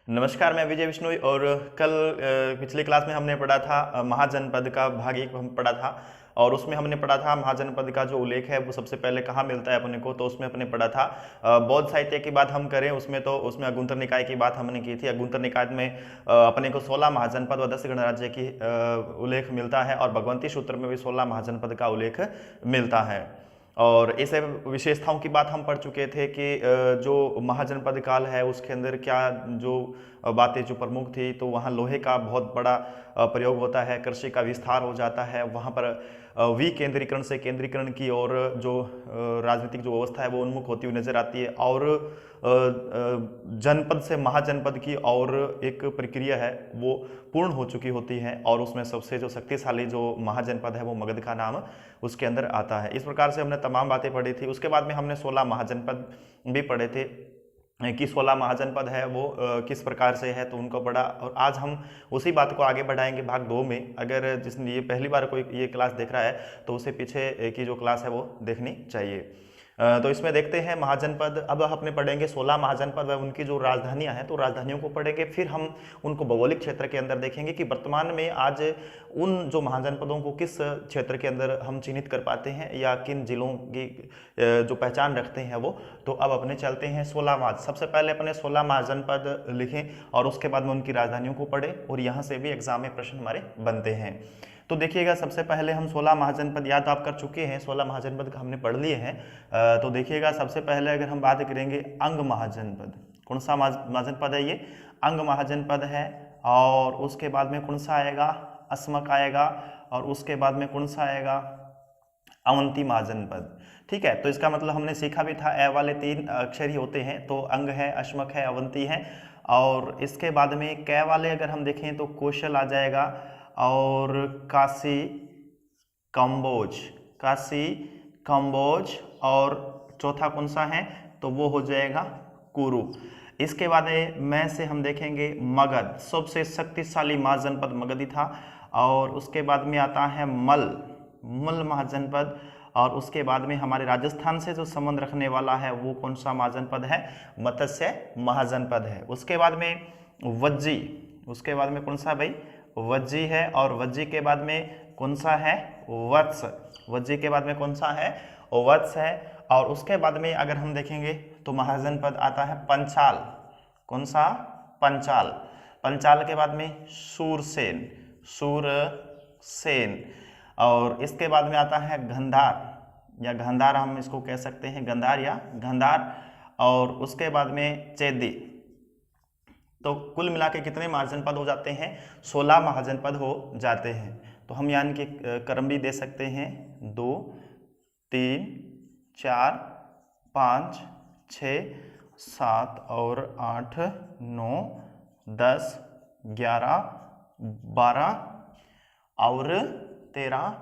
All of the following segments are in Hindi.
नमस्कार, मैं विजय बिश्नोई। और कल पिछली क्लास में हमने पढ़ा था महाजनपद का भाग एक हम पढ़ा था। और उसमें हमने पढ़ा था महाजनपद का जो उल्लेख है वो सबसे पहले कहाँ मिलता है अपने को, तो उसमें अपने पढ़ा था बौद्ध साहित्य की बात हम करें उसमें, तो उसमें अगुंतर निकाय की बात हमने की थी। अगुंतर निकाय में अपने को 16 महाजनपद व 10 गणराज्य की उल्लेख मिलता है, और भगवंती सूत्र में भी 16 महाजनपद का उल्लेख मिलता है। और इस विशेषताओं की बात हम पढ़ चुके थे कि जो महाजनपद काल है उसके अंदर क्या जो बातें जो प्रमुख थी, तो वहाँ लोहे का बहुत बड़ा प्रयोग होता है, कृषि का विस्तार हो जाता है, वहाँ पर विकेंद्रीकरण से केंद्रीकरण की और जो राजनीतिक जो व्यवस्था है वो उन्मुख होती हुई नजर आती है। और जनपद से महाजनपद की और एक प्रक्रिया है वो पूर्ण हो चुकी होती है, और उसमें सबसे जो शक्तिशाली जो महाजनपद है वो मगध का नाम उसके अंदर आता है। इस प्रकार से हमने तमाम बातें पढ़ी थी। उसके बाद में हमने 16 महाजनपद भी पढ़े थे कि 16 महाजनपद है वो किस प्रकार से है, तो उनको पढ़ा। और आज हम उसी बात को आगे बढ़ाएंगे भाग 2 में। अगर जिसने ये पहली बार कोई ये क्लास देख रहा है तो उसे पीछे की जो क्लास है वो देखनी चाहिए। तो इसमें देखते हैं महाजनपद। अब अपने पढ़ेंगे 16 महाजनपद व उनकी जो राजधानियां हैं, तो राजधानियों को पढ़ेंगे, फिर हम उनको भौगोलिक क्षेत्र के अंदर देखेंगे कि वर्तमान में आज उन जो महाजनपदों को किस क्षेत्र के अंदर हम चिन्हित कर पाते हैं या किन जिलों की जो पहचान रखते हैं वो। तो अब अपने चलते हैं 16 सबसे पहले अपने 16 महाजनपद लिखें और उसके बाद में उनकी राजधानियों को पढ़ें, और यहाँ से भी एग्जाम में प्रश्न हमारे बनते हैं। तो देखिएगा, सबसे पहले हम 16 महाजनपद याद आप कर चुके हैं, 16 महाजनपद का हमने पढ़ लिए हैं। तो देखिएगा, सबसे पहले अगर हम बात करेंगे अंग महाजनपद, कौन सा महाजनपद है ये? अंग महाजनपद है। और उसके बाद में कौन सा आएगा? अस्मक आएगा। और उसके बाद में कौन सा आएगा? अवंती महाजनपद। ठीक है, तो इसका मतलब हमने सीखा भी था, ए वाले 3 अक्षर ही होते हैं, तो अंग है, अश्मक है, अवंती है। और इसके बाद में कै वाले अगर हम देखें तो कौशल आ जाएगा, और काशी कंबोज, काशी कंबोज। और चौथा कौन सा है? तो वो हो जाएगा कुरु। इसके बाद में से हम देखेंगे मगध, सबसे शक्तिशाली महाजनपद मगध ही था। और उसके बाद में आता है मल महाजनपद। और उसके बाद में हमारे राजस्थान से जो संबंध रखने वाला है वो कौन सा महाजनपद है? मत्स्य महाजनपद है। उसके बाद में वज्जी, उसके बाद में कौन सा भाई? वज्जी है। और वज्जी के बाद में कौन सा है? वत्स। वज्जी के बाद में कौन सा है? वत्स है। और उसके बाद में अगर हम देखेंगे तो महाजनपद आता है पंचाल। कौन सा? पंचाल। पंचाल के बाद में सूरसेन, सूरसेन। और इसके बाद में आता है गंधार, या गंधार हम इसको कह सकते हैं, गंधार या गंधार। और उसके बाद में चेदी। तो कुल मिला के कितने महाजनपद हो जाते हैं? 16 महाजनपद हो जाते हैं। तो हम यानी कि क्रम भी दे सकते हैं, 2 3 4 5 6 7 और 8 9 10 11 12 और 13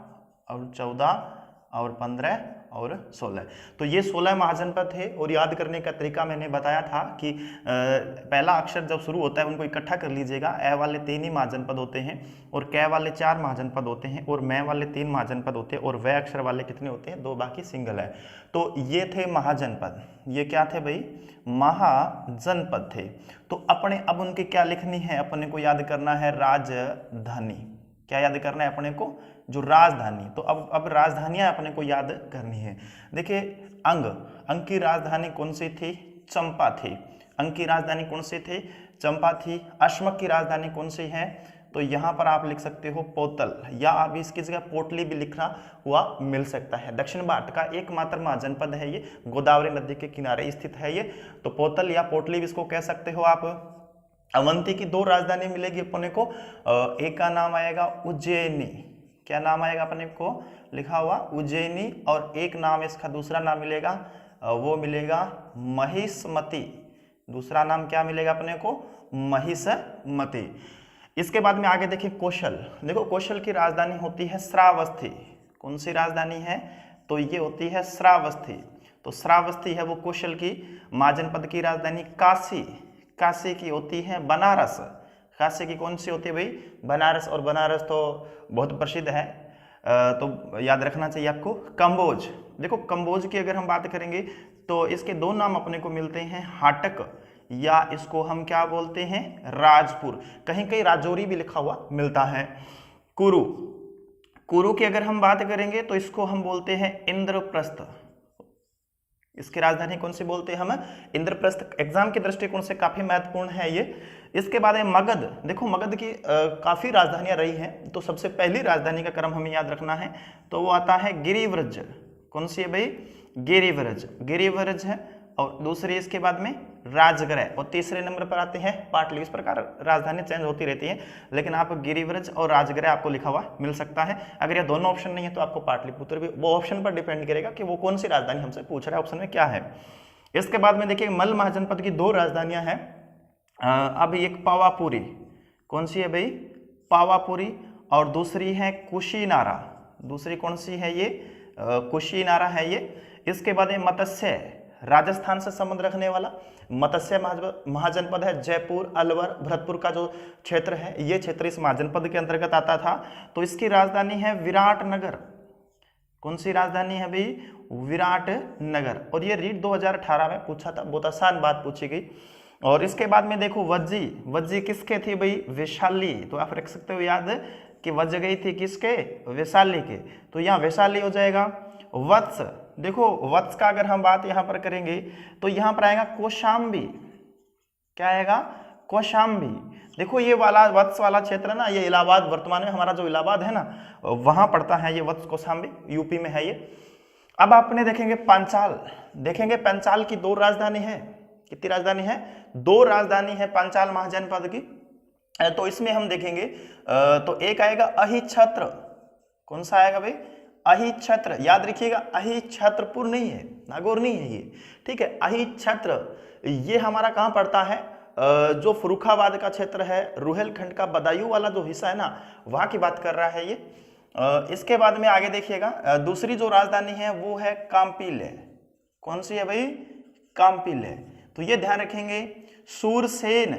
और 14 और 15 और 16। तो ये 16 महाजनपद थे। और याद करने का तरीका मैंने बताया था कि पहला अक्षर जब शुरू होता है उनको इकट्ठा कर लीजिएगा। ए वाले 3 ही महाजनपद होते हैं, और कै वाले 4 महाजनपद होते हैं, और मैं वाले 3 महाजनपद होते हैं, और वह अक्षर वाले कितने होते हैं? 2, बाकी सिंगल है। तो ये थे महाजनपद। ये क्या थे भाई? महाजनपद थे। तो अपने अब उनकी क्या लिखनी है? अपने को याद करना है राजधानी। क्या याद करना है अपने को? जो राजधानी। तो अब राजधानियां अपने को याद करनी है। देखिए, अंग की राजधानी कौन सी थी? चंपा थी। अंग की राजधानी कौन सी थी? चंपा थी। अश्मक की राजधानी कौन सी है? तो यहाँ पर आप लिख सकते हो पोतल, या आप इसकी जगह पोटली भी लिखना हुआ मिल सकता है। दक्षिण भारत का एकमात्र महाजनपद है ये, गोदावरी नदी के किनारे स्थित है ये। तो पोतल या पोटली भी इसको कह सकते हो आप। अवंती की 2 राजधानी मिलेगी अपने को। एक का नाम आएगा उज्जैनी। क्या नाम आएगा अपने को? लिखा हुआ उज्जैनी। और एक नाम इसका दूसरा नाम मिलेगा, वो मिलेगा महिष्मती। दूसरा नाम क्या मिलेगा अपने को? महिष्मती। इसके बाद में आगे देखिए कौशल। देखो, कौशल की राजधानी होती है श्रावस्ती। कौन सी राजधानी है? तो ये होती है श्रावस्ती। तो श्रावस्ती है वो कौशल की महाजनपद की राजधानी। काशी की होती है बनारस। काशी की कौन सी होती है भाई? बनारस। और बनारस तो बहुत प्रसिद्ध है, तो याद रखना चाहिए आपको। कंबोज, देखो कंबोज की अगर हम बात करेंगे तो इसके 2 नाम अपने को मिलते हैं, हाटक या इसको हम क्या बोलते हैं, राजपुर। कहीं कहीं राजौरी भी लिखा हुआ मिलता है। कुरु, कुरु की अगर हम बात करेंगे तो इसको हम बोलते हैं इंद्रप्रस्थ। इसकी राजधानी कौन सी बोलते हैं हम, इंद्रप्रस्थ। एग्जाम के दृष्टिकोण से काफी महत्वपूर्ण है ये। इसके बाद है मगध। देखो मगध की काफी राजधानियां रही हैं, तो सबसे पहली राजधानी का क्रम हमें याद रखना है, तो वो आता है गिरिव्रज। कौन सी है भाई, गिरिव्रज, गिरिव्रज है। और दूसरी इसके बाद में राजगृह, और तीसरे नंबर पर आते हैं पाटली। इस प्रकार राजधानी चेंज होती रहती है, लेकिन आप गिरिव्रज और राजगृह आपको लिखा हुआ मिल सकता है। अगर ये दोनों ऑप्शन नहीं है तो आपको पाटलिपुत्र भी, वो ऑप्शन पर डिपेंड करेगा कि वो कौन सी राजधानी हमसे पूछ रहा है, ऑप्शन में क्या है। इसके बाद में देखिए मल्ल महाजनपद की 2 राजधानियां हैं। अब एक पावापुरी, कौन सी है भाई, पावापुरी, और दूसरी है कुशीनारा। दूसरी कौन सी है ये, कुशीनारा है ये। इसके बाद मत्स्य, राजस्थान से संबंध रखने वाला मत्स्य महाजनपद है। जयपुर, अलवर, भरतपुर का जो क्षेत्र है, ये क्षेत्र इस महाजनपद के अंतर्गत आता था। तो इसकी राजधानी है विराटनगर। कौन सी राजधानी है भाई, विराटनगर। और ये रीट 2018 में पूछा था, बहुत आसान बात पूछी गई। और इसके बाद में देखो वज्जी, वज्जी किसके थी भाई, वैशाली। तो आप रख सकते हो याद कि वज्ज गई थी किसके, वैशाली के, तो यहाँ वैशाली हो जाएगा। वत्स, देखो वत्स का अगर हम बात यहाँ पर करेंगे तो यहाँ पर आएगा कौशाम्बी। क्या आएगा, कौशाम्बी। देखो ये वाला वत्स वाला क्षेत्र ना, ये इलाहाबाद, वर्तमान में हमारा जो इलाहाबाद है ना, वहां पड़ता है ये वत्स, कौशाम्बी, यूपी में है ये। अब आपने देखेंगे पांचाल, देखेंगे पांचाल की 2 राजधानी है। कितनी राजधानी है, 2 राजधानी है पांचाल महाजनपद की। तो इसमें हम देखेंगे तो एक आएगा अहिछत्र। कौन सा आएगा भाई, अहिछत्र। याद रखिएगा अहिछत्रपुर नहीं है, नागौर नहीं है ये, ठीक है। अहिछत्र ये हमारा कहाँ पड़ता है, जो फर्रुखाबाद का क्षेत्र है, रुहेलखंड का बदायूं वाला जो हिस्सा है ना, वहां की बात कर रहा है ये। इसके बाद में आगे देखिएगा दूसरी जो राजधानी है वो है काम्पिले। कौन सी है भाई, काम्पिले। तो ये ध्यान रखेंगे। सूरसेन,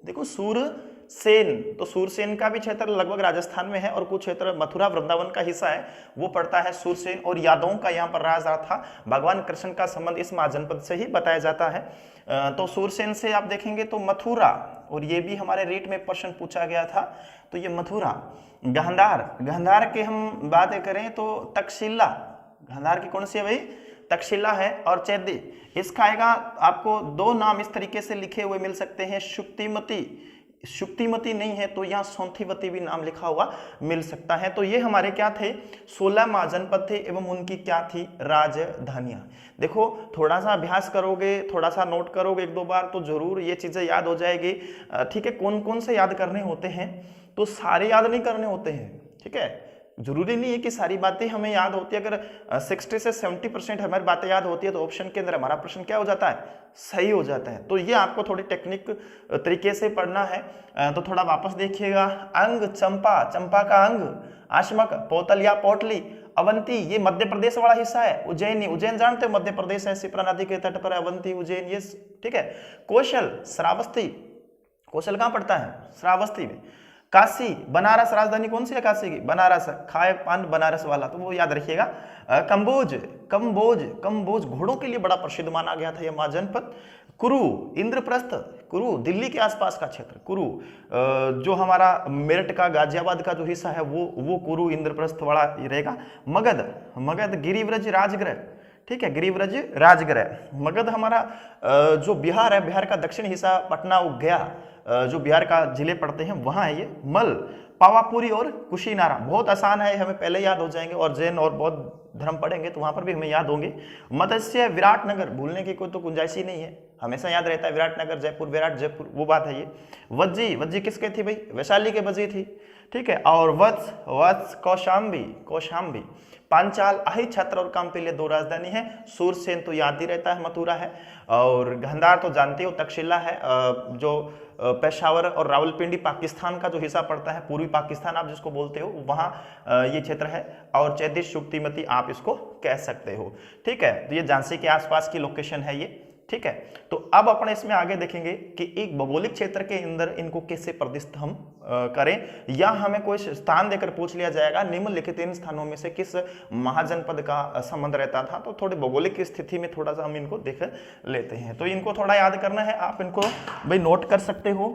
देखो सूरसेन, तो सूरसेन का भी क्षेत्र लगभग राजस्थान में है, और कुछ क्षेत्र मथुरा वृंदावन का हिस्सा है, वो पड़ता है सूरसेन। और यादवों का यहाँ पर राज था। भगवान कृष्ण का संबंध इस महाजनपद से ही बताया जाता है। तो सूरसेन से आप देखेंगे तो मथुरा, और ये भी हमारे रीट में प्रश्न पूछा गया था, तो ये मथुरा। गांधार, गांधार के हम बात करें तो तक्षशिला, गांधार की कौन सी है भाई, तक्षशिला है। और चैदी, इसका आएगा आपको 2 नाम इस तरीके से लिखे हुए मिल सकते हैं, शुक्तिमती, शुक्तिमती नहीं है तो यहाँ सौंथीवती भी नाम लिखा हुआ मिल सकता है। तो ये हमारे क्या थे, 16 महाजनपद थे, एवं उनकी क्या थी, राजधानियां। देखो थोड़ा सा अभ्यास करोगे, थोड़ा सा नोट करोगे 1-2 बार, तो जरूर ये चीजें याद हो जाएगी, ठीक है। कौन कौन से याद करने होते हैं, तो सारे याद नहीं करने होते हैं, ठीक है। जरूरी नहीं है कि सारी बातें हमें याद होती है। अगर 60 से 70% हमारी बातें याद होती है तो ऑप्शन के अंदर हमारा प्रश्न क्या हो जाता है, सही हो जाता है। तो ये आपको थोड़ी टेक्निक तरीके से पढ़ना है। तो थोड़ा वापस देखिएगा। अंग, चंपा, चंपा का अंग, आशमक, पोतल या पोटली, अवंती, ये मध्य प्रदेश वाला हिस्सा है। उज्जैनी, उज्जैन जानते हो मध्य प्रदेश है, शिप्रा नदी के तट पर अवंती, उज्जैन, ये ठीक है। कौशल, श्रावस्ती, कौशल कहाँ पड़ता है, श्रावस्ती में। काशी, बनारस, राजधानी कौन सी है काशी की, बनारस, खाए पान बनारस वाला, तो वो याद रखिएगा। कंबोज, कंबोज, कंबोज घोड़ों के लिए बड़ा प्रसिद्ध माना गया था यह महाजनपद। कुरु, इंद्रप्रस्थ, कुरु दिल्ली के आसपास का क्षेत्र, कुरु जो हमारा मेरठ का, गाजियाबाद का जो हिस्सा है वो कुरु इंद्रप्रस्थ वाला रहेगा। मगध, मगध गिरिव्रज राजगृह, ठीक है, गिरिव्रज राजगृह। मगध हमारा जो बिहार है, बिहार का दक्षिण हिस्सा, पटना, गया, जो बिहार का जिले पड़ते हैं वहां है ये। मल, पावापुरी और कुशीनारा, बहुत आसान है, हमें पहले याद हो जाएंगे। और जैन और बौद्ध धर्म पढ़ेंगे तो वहां पर भी हमें याद होंगे। मत्स्य, विराटनगर, भूलने की कोई तो गुंजाइश ही नहीं है, हमेशा याद रहता है विराटनगर, जयपुर, विराट, जयपुर, वो बात है ये। वज्जी, वज्जी किसके थी भाई, वैशाली के वज्जी थी, ठीक है। और वत्स, वत्स, कौशाम्बी, कौशाम्बी। पांचाल, अहिछत्र और काम्पिले 2 राजधानी है। सूरसेन तो याद ही रहता है, मथुरा है। और गांधार तो जानते हो, तक्षशिला है, जो पेशावर और रावलपिंडी पाकिस्तान का जो हिस्सा पड़ता है, पूर्वी पाकिस्तान आप जिसको बोलते हो, वहां ये क्षेत्र है। और चैदिश, शुक्तिमती आप इसको कह सकते हो, ठीक है। तो ये झांसी के आसपास की लोकेशन है ये। ठीक है। तो अब अपने इसमें आगे देखेंगे कि एक भौगोलिक क्षेत्र के अंदर इनको कैसे प्रदिष्ट हम करें, या हमें कोई स्थान देकर पूछ लिया जाएगा निम्नलिखित इन स्थानों में से किस महाजनपद का संबंध रहता था, तो थोड़ी भौगोलिक स्थिति में थोड़ा सा हम इनको देख लेते हैं। तो इनको थोड़ा याद करना है, आप इनको भाई नोट कर सकते हो।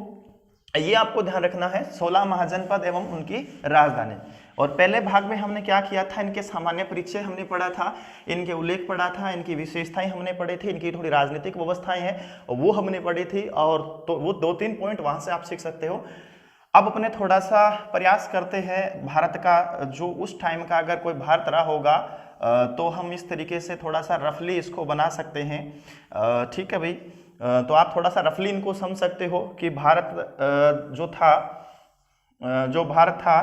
ये आपको ध्यान रखना है 16 महाजनपद एवं उनकी राजधानी। और पहले भाग में हमने क्या किया था, इनके सामान्य परिचय हमने पढ़ा था, इनके उल्लेख पढ़ा था, इनकी विशेषताएं हमने पढ़ी थी, इनकी थोड़ी राजनीतिक व्यवस्थाएं हैं वो हमने पढ़ी थी, और तो वो 2-3 पॉइंट वहां से आप सीख सकते हो। अब अपने थोड़ा सा प्रयास करते हैं भारत का, जो उस टाइम का अगर कोई भारत रहा होगा तो हम इस तरीके से थोड़ा सा रफली इसको बना सकते हैं, ठीक है भाई। तो आप थोड़ा सा रफली इनको समझ सकते हो कि भारत जो भारत था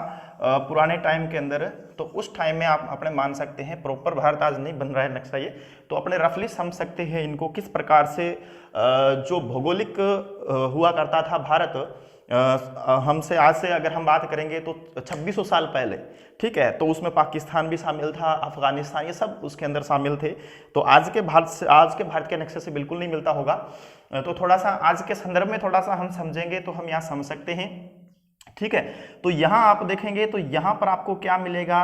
पुराने टाइम के अंदर, तो उस टाइम में आप अपने मान सकते हैं, प्रॉपर भारत आज नहीं बन रहा है नक्शा ये, तो अपने रफली समझ सकते हैं इनको किस प्रकार से जो भौगोलिक हुआ करता था भारत, हमसे आज से अगर हम बात करेंगे तो 2600 साल पहले, ठीक है। तो उसमें पाकिस्तान भी शामिल था, अफगानिस्तान, ये सब उसके अंदर शामिल थे। तो आज के भारत के नक्शे से बिल्कुल नहीं मिलता होगा। तो थोड़ा सा आज के संदर्भ में थोड़ा सा हम समझेंगे तो हम यहाँ समझ सकते हैं, ठीक है। तो यहाँ आप देखेंगे तो यहाँ पर आपको क्या मिलेगा,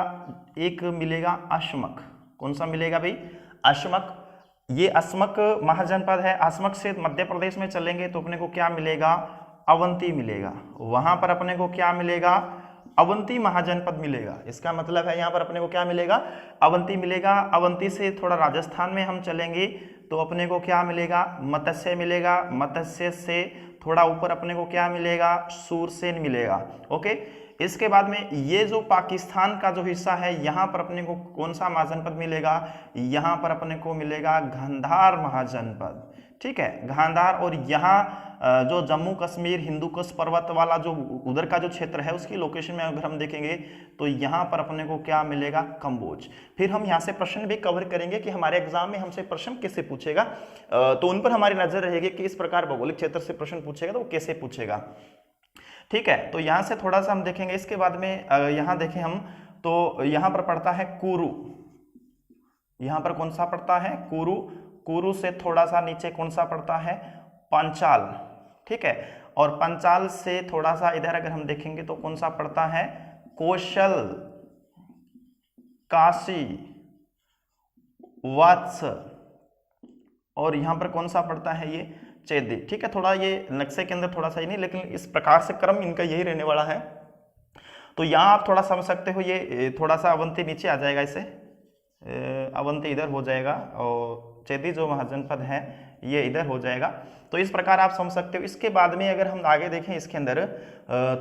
एक मिलेगा अशमक। कौन सा मिलेगा भाई, अशमक। ये असमक महाजनपद है। असमक से मध्य प्रदेश में चलेंगे तो अपने को क्या मिलेगा, अवंती मिलेगा। वहां पर अपने को क्या मिलेगा, अवंती महाजनपद मिलेगा। इसका मतलब है यहाँ पर अपने को क्या मिलेगा, अवंती मिलेगा। अवंती से थोड़ा राजस्थान में हम चलेंगे तो अपने को क्या मिलेगा, मत्स्य मिलेगा। मत्स्य से थोड़ा ऊपर अपने को क्या मिलेगा, सूरसेन मिलेगा। ओके, इसके बाद में ये जो पाकिस्तान का जो हिस्सा है, यहाँ पर अपने को कौन सा महाजनपद मिलेगा, यहाँ पर अपने को मिलेगा गांधार महाजनपद, ठीक है, गांधार। और यहाँ जो जम्मू कश्मीर हिंदू कुश पर्वत वाला जो उधर का जो क्षेत्र है, उसकी लोकेशन में अगर हम देखेंगे तो यहाँ पर अपने को क्या मिलेगा, कंबोज। फिर हम यहाँ से प्रश्न भी कवर करेंगे कि हमारे एग्जाम में हमसे प्रश्न कैसे पूछेगा, तो उन पर हमारी नजर रहेगी कि इस प्रकार भौगोलिक क्षेत्र से प्रश्न पूछेगा तो वो कैसे पूछेगा, ठीक है। तो यहाँ से थोड़ा सा हम देखेंगे। इसके बाद में यहाँ देखें हम तो यहाँ पर पड़ता है कुरु, यहाँ पर कौन सा पड़ता है, कुरु। कुरु से थोड़ा सा नीचे कौन सा पड़ता है, पंचाल, ठीक है। और पंचाल से थोड़ा सा इधर अगर हम देखेंगे तो कौन सा पड़ता है, कौशल, काशी, वत्स। और यहां पर कौन सा पड़ता है, ये चेदी, ठीक है। थोड़ा ये नक्शे के अंदर थोड़ा सा ही नहीं, लेकिन इस प्रकार से क्रम इनका यही रहने वाला है। तो यहाँ आप थोड़ा समझ सकते हो, ये थोड़ा सा अवंती नीचे आ जाएगा, इसे अवंती इधर हो जाएगा, और चेदी जो महाजनपद है ये इधर हो जाएगा। तो इस प्रकार आप समझ सकते हो। इसके बाद में अगर हम आगे देखें इसके अंदर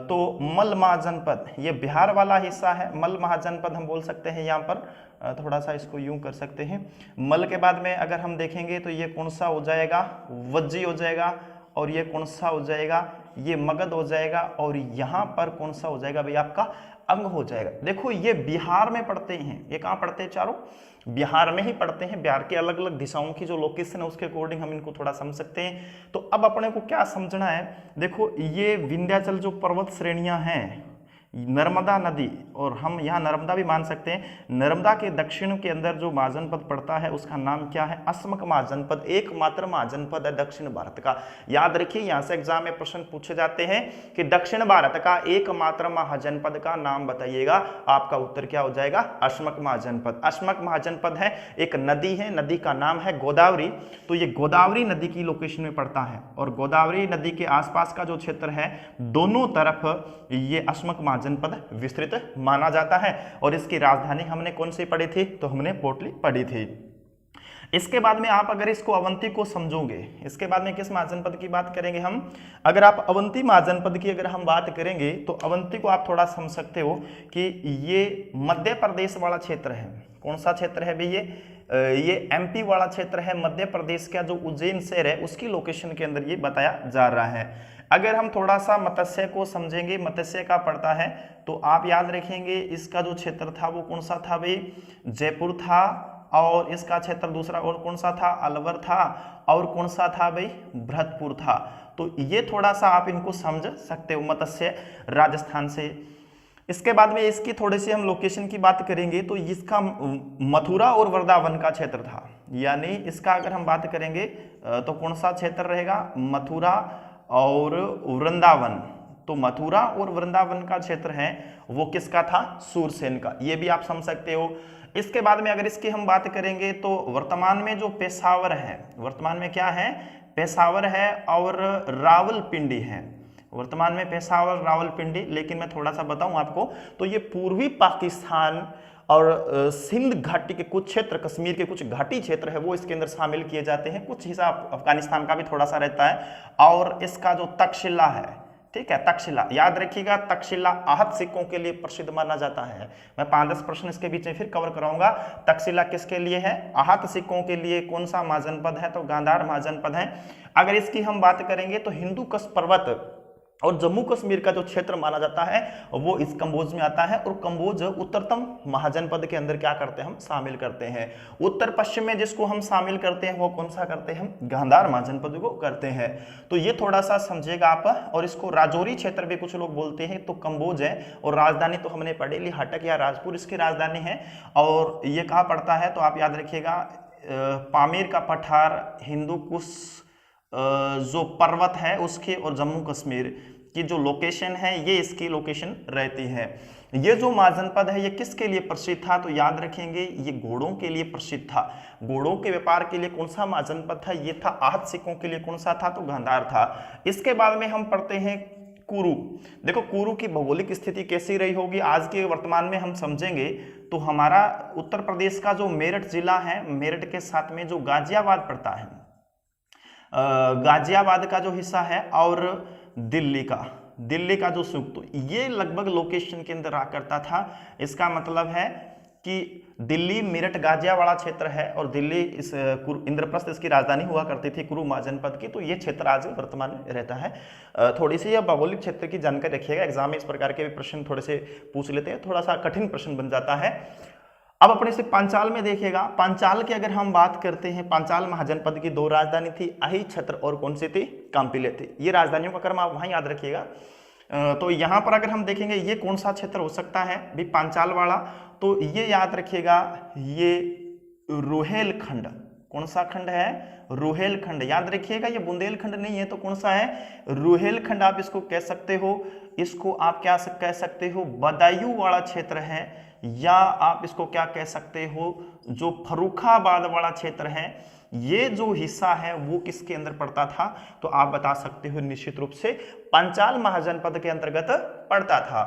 तो मल महाजनपद, ये बिहार वाला हिस्सा है। मल महाजनपद हम बोल सकते हैं यहाँ पर, थोड़ा सा इसको यूं कर सकते हैं। मल के बाद में अगर हम देखेंगे तो ये कौन सा हो जाएगा, वज्जी हो जाएगा। और ये कौन सा हो जाएगा, ये मगध हो जाएगा। और यहाँ पर कौन सा हो जाएगा भाई, आपका अंग हो जाएगा। देखो ये बिहार में पढ़ते हैं, ये कहाँ पढ़ते हैं, चारों बिहार में ही पढ़ते हैं। बिहार के अलग अलग दिशाओं की जो लोकेशन है उसके अकॉर्डिंग हम इनको थोड़ा समझ सकते हैं। तो अब अपने को क्या समझना है, देखो ये विंध्याचल जो पर्वत श्रेणियां हैं, नर्मदा नदी, और हम यहाँ नर्मदा भी मान सकते हैं। नर्मदा के दक्षिण के अंदर जो महाजनपद पड़ता है उसका नाम क्या है, असमक महाजनपद। एकमात्र महाजनपद है दक्षिण भारत का। याद रखिए, यहाँ से एग्जाम में प्रश्न पूछे जाते हैं कि दक्षिण भारत का एकमात्र महाजनपद का नाम बताइएगा। आपका उत्तर क्या हो जाएगा, असमक महाजनपद। असमक महाजनपद है, एक नदी है, नदी का नाम है गोदावरी। तो ये गोदावरी नदी की लोकेशन में पड़ता है, और गोदावरी नदी के आसपास का जो क्षेत्र है दोनों तरफ ये असमक महाजनपद विस्तृत माना जाता है। और इसकी राजधानी हमने कौन सी पढ़ी थी, तो हमने पोटली पढ़ी थी। इसके बाद में आप अगर इसको अवंती को समझोगे, इसके बाद में किस महाजनपद की बात करेंगे हम, अगर आप अवंती महाजनपद की अगर हम बात करेंगे तो अवंती को आप थोड़ा समझ सकते हो कि ये मध्य प्रदेश वाला क्षेत्र है। कौन सा क्षेत्र है भाई, ये एमपी वाला क्षेत्र है। मध्य प्रदेश का जो उज्जैन शहर है उसकी लोकेशन के अंदर ये बताया जा रहा है। अगर हम थोड़ा सा मत्स्य को समझेंगे, मत्स्य का पड़ता है, तो आप याद रखेंगे इसका जो क्षेत्र था वो कौन सा था भाई, जयपुर था। और इसका क्षेत्र दूसरा और कौन सा था, अलवर था। और कौन सा था भाई, भरतपुर था। तो ये थोड़ा सा आप इनको समझ सकते हो, मत्स्य राजस्थान से। इसके बाद में इसकी थोड़ी सी हम लोकेशन की बात करेंगे तो इसका मथुरा और वृंदावन का क्षेत्र था। यानी इसका अगर हम बात करेंगे तो कौन सा क्षेत्र रहेगा, मथुरा और वृंदावन। तो मथुरा और वृंदावन का क्षेत्र है वो किसका था, सूरसेन का, ये भी आप समझ सकते हो। इसके बाद में अगर इसकी हम बात करेंगे तो वर्तमान में जो पेशावर है, वर्तमान में क्या है, पेशावर है और रावलपिंडी है, वर्तमान में पेशावर रावलपिंडी। लेकिन मैं थोड़ा सा बताऊं आपको, तो ये पूर्वी पाकिस्तान और सिंध घाटी के कुछ क्षेत्र, कश्मीर के कुछ घाटी क्षेत्र है वो इसके अंदर शामिल किए जाते हैं, कुछ हिस्सा अफगानिस्तान का भी थोड़ा सा रहता है। और इसका जो तक्षशिला है, ठीक है, तक्षशिला याद रखिएगा, तक्षशिला आहत सिक्कों के लिए प्रसिद्ध माना जाता है। मैं 5-10 प्रश्न इसके बीच में फिर कवर कराऊंगा। तक्षशिला किसके लिए है, आहत सिक्कों के लिए। कौन सा महाजनपद है, तो गांधार महाजनपद है। अगर इसकी हम बात करेंगे तो हिंदू कुश पर्वत और जम्मू कश्मीर का जो क्षेत्र माना जाता है वो इस कंबोज में आता है, और कंबोज उत्तरतम महाजनपद के अंदर क्या करते हैं, हम शामिल करते हैं। उत्तर पश्चिम में जिसको हम शामिल करते हैं वो कौन सा करते हैं, हम गांधार महाजनपद को करते हैं। तो ये थोड़ा सा समझिएगा आप। और इसको राजौरी क्षेत्र भी कुछ लोग बोलते हैं, तो कंबोज है। और राजधानी तो हमने पढ़ी ली, हाटक या राजपुर इसकी राजधानी है। और ये कहाँ पड़ता है, तो आप याद रखिएगा, पामीर का पठार, हिंदू कुश जो पर्वत है उसके और जम्मू कश्मीर की जो लोकेशन है ये इसकी लोकेशन रहती है। ये जो महाजनपद है ये किसके लिए प्रसिद्ध था, तो याद रखेंगे ये घोड़ों के लिए प्रसिद्ध था। घोड़ों के व्यापार के लिए कौन सा महाजनपद था, ये था। आहत सिक्कों के लिए कौन सा था, तो गांधार था। इसके बाद में हम पढ़ते हैं कुरु। देखो कुरु की भौगोलिक स्थिति कैसी रही होगी आज के वर्तमान में हम समझेंगे तो हमारा उत्तर प्रदेश का जो मेरठ जिला है, मेरठ के साथ में जो गाजियाबाद पड़ता है, गाजियाबाद का जो हिस्सा है, और दिल्ली का जो सुख, तो ये लगभग लोकेशन के अंदर आ करता था। इसका मतलब है कि दिल्ली, मेरठ, गाजियाबाद क्षेत्र है, और दिल्ली इस इंद्रप्रस्थ इसकी राजधानी हुआ करती थी कुरु महाजनपद की। तो ये क्षेत्र आज वर्तमान में रहता है। थोड़ी सी यह भौगोलिक क्षेत्र की जानकारी रखिएगा, एग्जाम में इस प्रकार के भी प्रश्न थोड़े से पूछ लेते हैं, थोड़ा सा कठिन प्रश्न बन जाता है। अब अपने से पांचाल में देखिएगा, पांचाल की अगर हम बात करते हैं, पांचाल महाजनपद की 2 राजधानी थी, अहि छत्र और कौन सी थी, कांपिल्य थी। ये राजधानियों का क्रम आप वहां याद रखिएगा। तो यहां पर अगर हम देखेंगे ये कौन सा क्षेत्र हो सकता है भी, पांचाल वाला, तो ये याद रखिएगा, ये रोहेलखंड। कौन सा खंड है, रोहेलखंड। याद रखिएगा ये बुंदेलखंड नहीं है, तो कौन सा है, रोहेलखंड आप इसको कह सकते हो। इसको आप क्या कह सकते हो, बदायूं वाला क्षेत्र है, या आप इसको क्या कह सकते हो, जो फर्रुखाबाद वाला क्षेत्र है, ये जो हिस्सा है वो किसके अंदर पड़ता था, तो आप बता सकते हो निश्चित रूप से पांचाल महाजनपद के अंतर्गत पड़ता था।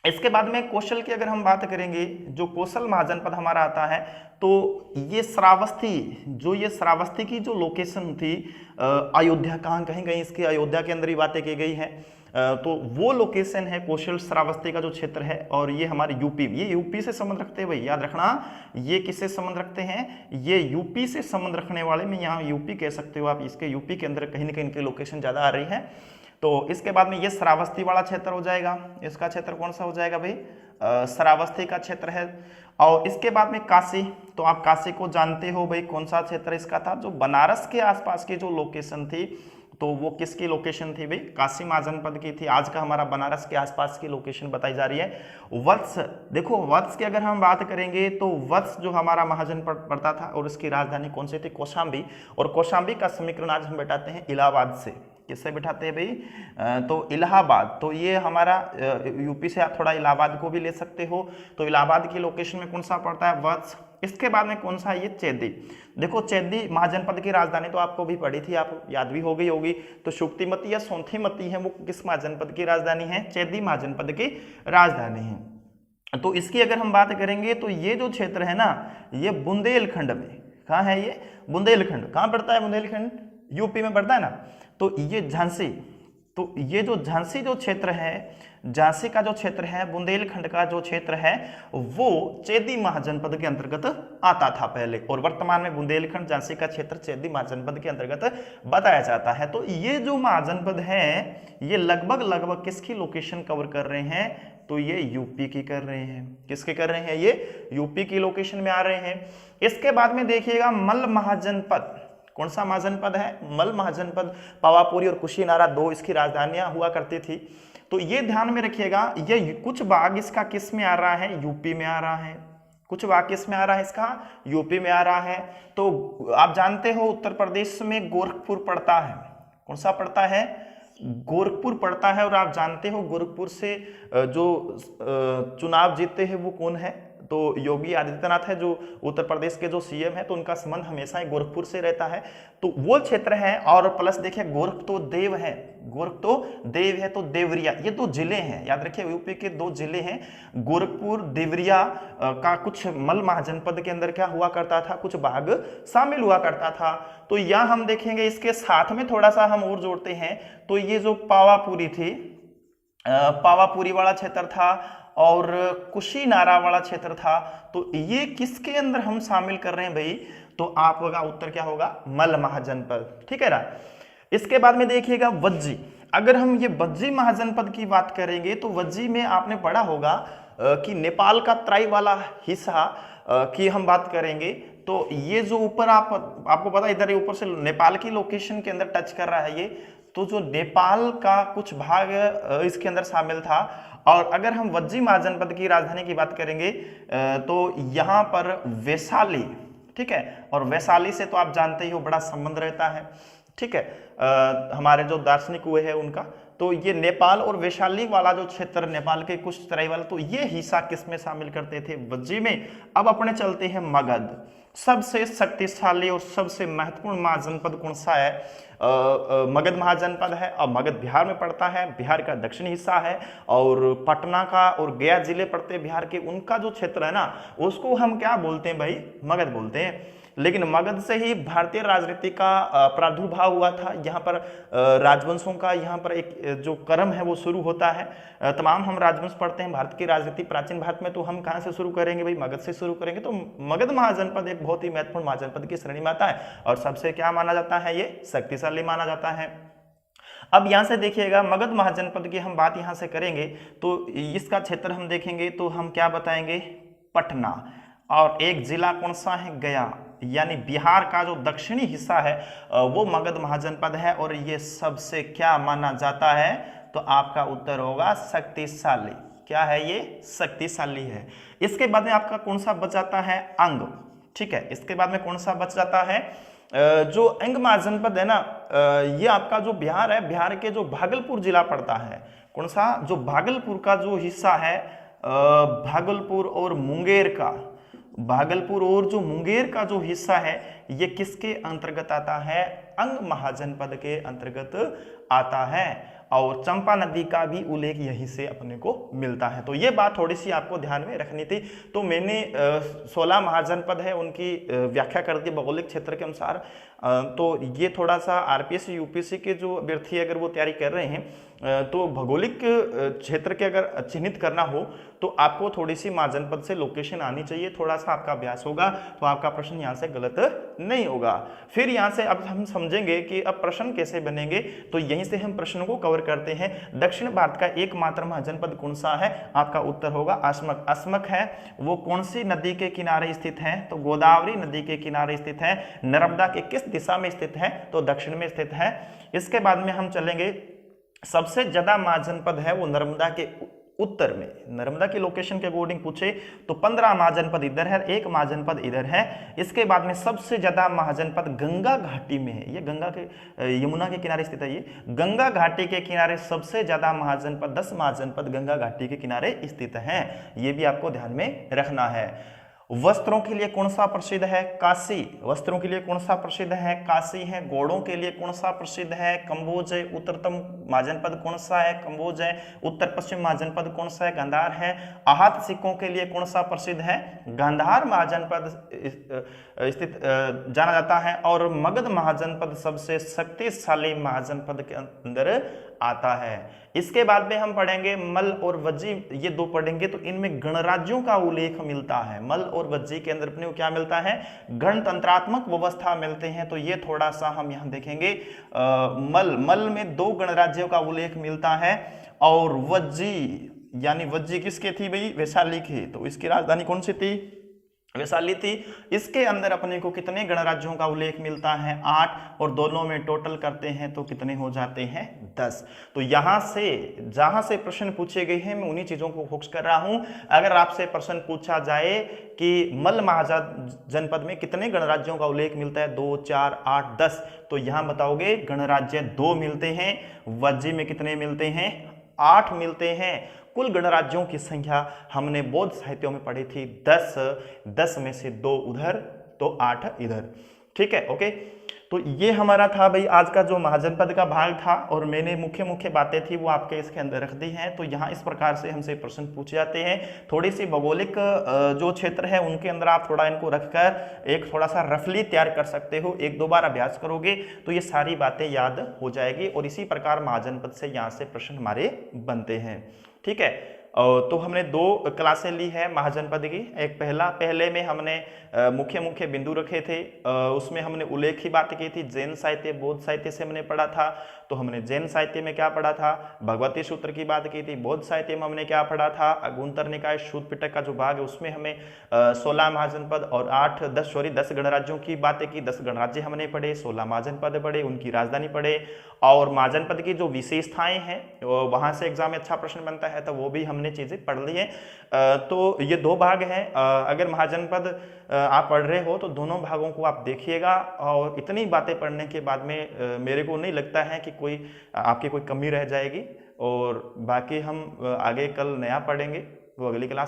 इसके बाद में कौशल की अगर हम बात करेंगे, जो कौशल महाजनपद हमारा आता है, तो ये श्रावस्ती, जो ये श्रावस्ती की जो लोकेशन थी, अयोध्या, कहीं कहीं इसकी अयोध्या के अंदर ही बातें की गई हैं, तो वो लोकेशन है कौशल श्रावस्ती का जो क्षेत्र है। और ये हमारे यूपी, ये यूपी से संबंध रखते हैं भाई, याद रखना, ये किससे संबंध रखते हैं, ये यूपी से संबंध रखने वाले में, यहाँ यूपी कह सकते हो आप, इसके यूपी के अंदर कहीं ना कहीं इनकी लोकेशन ज्यादा आ रही है। तो इसके बाद में ये श्रावस्ती वाला क्षेत्र हो जाएगा। इसका क्षेत्र कौन सा हो जाएगा भाई, श्रावस्ती का क्षेत्र है। और इसके बाद में काशी, तो आप काशी को जानते हो भाई, कौन सा क्षेत्र इसका था, जो बनारस के आसपास की जो लोकेशन थी, तो वो किसकी लोकेशन थी भाई, काशी महाजनपद की थी। आज का हमारा बनारस के आसपास की लोकेशन बताई जा रही है। वत्स, देखो वत्स की अगर हम बात करेंगे तो वत्स जो हमारा महाजनपद पड़ता था, और इसकी राजधानी कौन सी थी, कौशाम्बी। और कौशाम्बी का समीकरण आज हम बैठाते हैं इलाहाबाद से। किससे बिठाते हैं भाई, तो इलाहाबाद। तो ये हमारा यूपी से आप थोड़ा इलाहाबाद को भी ले सकते हो। तो इलाहाबाद की लोकेशन में कौन सा पड़ता है, वत्स। इसके बाद में कौन सा है, ये चेदी। देखो चेदी महाजनपद की राजधानी तो आपको भी पढ़ी थी, आप याद भी हो गई होगी। तो शुक्तिमती या सोंथीमती है, वो किस महाजनपद की राजधानी है, चेदी महाजनपद की राजधानी है। तो इसकी अगर हम बात करेंगे तो ये जो क्षेत्र है ना, ये बुंदेलखंड में, कहाँ है ये, बुंदेलखंड। कहाँ पड़ता है बुंदेलखंड, यूपी में पड़ता है ना। तो ये झांसी, तो ये जो झांसी जो क्षेत्र है, झांसी का जो क्षेत्र है, बुंदेलखंड का जो क्षेत्र है, वो चेदी महाजनपद के अंतर्गत आता था पहले। और वर्तमान में बुंदेलखंड, झांसी का क्षेत्र चेदी महाजनपद के अंतर्गत बताया जाता है। तो ये जो महाजनपद है ये लगभग किसकी लोकेशन कवर कर रहे हैं, तो ये यूपी की कर रहे हैं। किसके कर रहे हैं, ये यूपी की लोकेशन में आ रहे हैं। इसके बाद में देखिएगा मल्ल महाजनपद। कौन सा महाजनपद है, मल्ल महाजनपद। पावापुरी और कुशीनारा 2 इसकी राजधानियां हुआ करती थी। तो ये ध्यान में रखिएगा, ये कुछ भाग इसका किस में आ रहा है, यूपी में आ रहा है, कुछ वाक्य इसमें आ रहा है इसका, यूपी में आ रहा है। तो आप जानते हो उत्तर प्रदेश में गोरखपुर पड़ता है, कौन सा पड़ता है, गोरखपुर पड़ता है। और आप जानते हो गोरखपुर से जो चुनाव जीतते हैं वो कौन है, तो योगी आदित्यनाथ है जो उत्तर प्रदेश के जो सीएम है, तो उनका संबंध हमेशा ही गोरखपुर से रहता है। तो वो क्षेत्र है। और प्लस देखिए गोरख तो देव है, गोरख तो देव है, तो देवरिया, ये दो जिले हैं, याद रखिए यूपी के दो जिले हैं, गोरखपुर देवरिया का कुछ मल महाजनपद के अंदर क्या हुआ करता था, कुछ भाग शामिल हुआ करता था। तो यह हम देखेंगे, इसके साथ में थोड़ा सा हम और जोड़ते हैं, तो ये जो पावापुरी थी, पावापुरी वाला क्षेत्र था और कुशीनारा वाला क्षेत्र था, तो ये किसके अंदर हम शामिल कर रहे हैं भाई, तो आपका उत्तर क्या होगा, मल महाजनपद, ठीक है ना। इसके बाद में देखिएगा वज्जी, अगर हम ये वज्जी महाजनपद की बात करेंगे तो वज्जी में आपने पढ़ा होगा कि नेपाल का तराई वाला हिस्सा की हम बात करेंगे, तो ये जो ऊपर आपको पता इधर ऊपर से नेपाल की लोकेशन के अंदर टच कर रहा है ये, तो जो नेपाल का कुछ भाग इसके अंदर शामिल था। और अगर हम वज्जी महाजनपद की राजधानी की बात करेंगे तो यहाँ पर वैशाली, ठीक है, और वैशाली से तो आप जानते ही हो बड़ा संबंध रहता है, ठीक है, हमारे जो दार्शनिक हुए हैं उनका, तो ये नेपाल और वैशाली वाला जो क्षेत्र, नेपाल के कुछ तराई वाला, तो ये हिस्सा किसमें शामिल करते थे, वज्जी में। अब अपने चलते हैं मगध, सबसे शक्तिशाली और सबसे महत्वपूर्ण महाजनपद कौन सा है, मगध महाजनपद है। और मगध बिहार में पड़ता है, बिहार का दक्षिणी हिस्सा है, और पटना का और गया जिले पड़ते हैं बिहार के, उनका जो क्षेत्र है ना उसको हम क्या बोलते हैं भाई, मगध बोलते हैं। लेकिन मगध से ही भारतीय राजनीति का प्रादुर्भाव हुआ था, यहाँ पर राजवंशों का यहाँ पर एक जो क्रम है वो शुरू होता है। तमाम हम राजवंश पढ़ते हैं भारत की राजनीति प्राचीन भारत में, तो हम कहाँ से शुरू करेंगे भाई, मगध से शुरू करेंगे। तो मगध महाजनपद एक बहुत ही महत्वपूर्ण महाजनपद की श्रेणी में आता है और सबसे क्या माना जाता है, ये शक्तिशाली माना जाता है। अब यहाँ से देखिएगा मगध महाजनपद की हम बात यहाँ से करेंगे तो इसका क्षेत्र हम देखेंगे तो हम क्या बताएंगे, पटना, और एक जिला कौन सा है, गया, यानी बिहार का जो दक्षिणी हिस्सा है वो मगध महाजनपद है। और ये सबसे क्या माना जाता है, तो आपका उत्तर होगा शक्तिशाली। क्या है ये, शक्तिशाली है। इसके बाद में आपका कौन सा बच जाता है, अंग, ठीक है। इसके बाद में कौन सा बच जाता है, जो अंग महाजनपद है ना, ये आपका जो बिहार है, बिहार के जो भागलपुर जिला पड़ता है, कौन सा, जो भागलपुर का जो हिस्सा है, भागलपुर और मुंगेर का, भागलपुर और जो मुंगेर का जो हिस्सा है ये किसके अंतर्गत आता है, अंग महाजनपद के अंतर्गत आता है। और चंपा नदी का भी उल्लेख यहीं से अपने को मिलता है। तो ये बात थोड़ी सी आपको ध्यान में रखनी थी। तो मैंने 16 महाजनपद है उनकी व्याख्या कर दी भौगोलिक क्षेत्र के अनुसार। तो ये थोड़ा सा आरपीएससी यूपीएससी के जो अभ्यर्थी अगर वो तैयारी कर रहे हैं तो भौगोलिक क्षेत्र के अगर चिन्हित करना हो तो आपको थोड़ी सी महाजनपद से लोकेशन आनी चाहिए, थोड़ा सा आपका अभ्यास होगा तो आपका प्रश्न यहाँ से गलत नहीं होगा। फिर यहाँ से अब हम समझेंगे कि अब प्रश्न कैसे बनेंगे, तो यहीं से हम प्रश्नों को कवर करते हैं। दक्षिण भारत का एकमात्र महाजनपद कौन सा है, आपका उत्तर होगा अस्मक। अस्मक है वो कौन सी नदी के किनारे स्थित है, तो गोदावरी नदी के किनारे स्थित है। नर्मदा के किस दिशा में स्थित है, तो दक्षिण में स्थित है। इसके बाद में हम चलेंगे, सबसे ज्यादा महाजनपद है वो नर्मदा के उत्तर में। नर्मदा की लोकेशन के अकॉर्डिंग पूछे तो 15 महाजनपद इधर है, 1 महाजनपद इधर है। इसके बाद में सबसे ज्यादा महाजनपद गंगा घाटी में है, ये गंगा के यमुना के किनारे स्थित है। ये गंगा घाटी के किनारे सबसे ज्यादा महाजनपद 10 महाजनपद गंगा घाटी के किनारे स्थित है, ये भी आपको ध्यान में रखना है। वस्त्रों के लिए कौन सा प्रसिद्ध है, काशी। वस्त्रों के लिए कौन सा प्रसिद्ध है, काशी है। घोड़ों के लिए कौन सा प्रसिद्ध है, कंबोज है। उत्तरतम महाजनपद कौन सा है, कंबोज है। उत्तर पश्चिम महाजनपद कौन सा है, गांधार है। आहत सिक्कों के लिए कौन सा प्रसिद्ध है, गांधार महाजनपद स्थित जाना जाता है। और मगध महाजनपद सबसे शक्तिशाली महाजनपद के अंदर आता है। इसके बाद में हम पढ़ेंगे मल और वज्जी, ये दो पढ़ेंगे तो इनमें गणराज्यों का उल्लेख मिलता है। मल और वज्जी के अंदर अपने को क्या मिलता है, गणतंत्रात्मक व्यवस्था मिलते हैं। तो ये थोड़ा सा हम यहाँ देखेंगे। मल में 2 गणराज्यों का उल्लेख मिलता है और वज्जी यानी वज्जी किसके थी भाई, वैशाली की। तो इसकी राजधानी कौन सी थी, वैशाली थी। इसके अंदर अपने को कितने गणराज्यों का उल्लेख मिलता है? 8, और दोनों में टोटल करते हैं तो कितने हो जाते हैं? 10। तो यहां से जहां से प्रश्न पूछे गए हैं मैं उन्हीं चीजों को फोकस कर रहा हूं। अगर आपसे प्रश्न पूछा जाए कि मल्ल महाजनपद में कितने गणराज्यों का उल्लेख मिलता है, 2, 4, 8, 10, तो यहां बताओगे गणराज्य 2 मिलते हैं। वज्जी में कितने मिलते हैं? 8 मिलते हैं। कुल गणराज्यों की संख्या हमने बौद्ध साहित्यों में पढ़ी थी 10, 10 में से 2 उधर तो 8 इधर। ठीक है, ओके। तो ये हमारा था भाई आज का जो महाजनपद का भाग था, और मैंने मुख्य मुख्य बातें थी वो आपके इसके अंदर रख दी हैं। तो यहाँ इस प्रकार से हमसे प्रश्न पूछे जाते हैं। थोड़ी सी भौगोलिक जो क्षेत्र है उनके अंदर आप थोड़ा इनको रखकर एक थोड़ा सा रफली तैयार कर सकते हो। 1-2 बार अभ्यास करोगे तो ये सारी बातें याद हो जाएगी, और इसी प्रकार महाजनपद से यहाँ से प्रश्न हमारे बनते हैं। ठीक है, तो हमने 2 क्लासें ली है महाजनपद की। एक पहले में हमने मुख्य मुख्य बिंदु रखे थे, उसमें हमने उल्लेख की बात की थी। जैन साहित्य बौद्ध साहित्य से हमने पढ़ा था, तो हमने जैन साहित्य में क्या पढ़ा था? भगवती सूत्र की बात की थी। बौद्ध साहित्य में हमने क्या पढ़ा था? गुंतर निकाय शुद्ध पिटक का जो भाग है उसमें हमें 16 महाजनपद और 10 गणराज्यों की बातें की। 10 गणराज्य हमने पढ़े, 16 महाजनपद पढ़े, उनकी राजधानी पढ़े, और महाजनपद की जो विशेषताएं हैं वहां से एग्जाम में अच्छा प्रश्न बनता है तो वो भी हमने चीजें पढ़ ली है। तो ये 2 भाग हैं। अगर महाजनपद आप पढ़ रहे हो तो दोनों भागों को आप देखिएगा, और इतनी बातें पढ़ने के बाद में मेरे को नहीं लगता है कि कोई आपकी कोई कमी रह जाएगी। और बाकी हम आगे कल नया पढ़ेंगे, वो अगली क्लास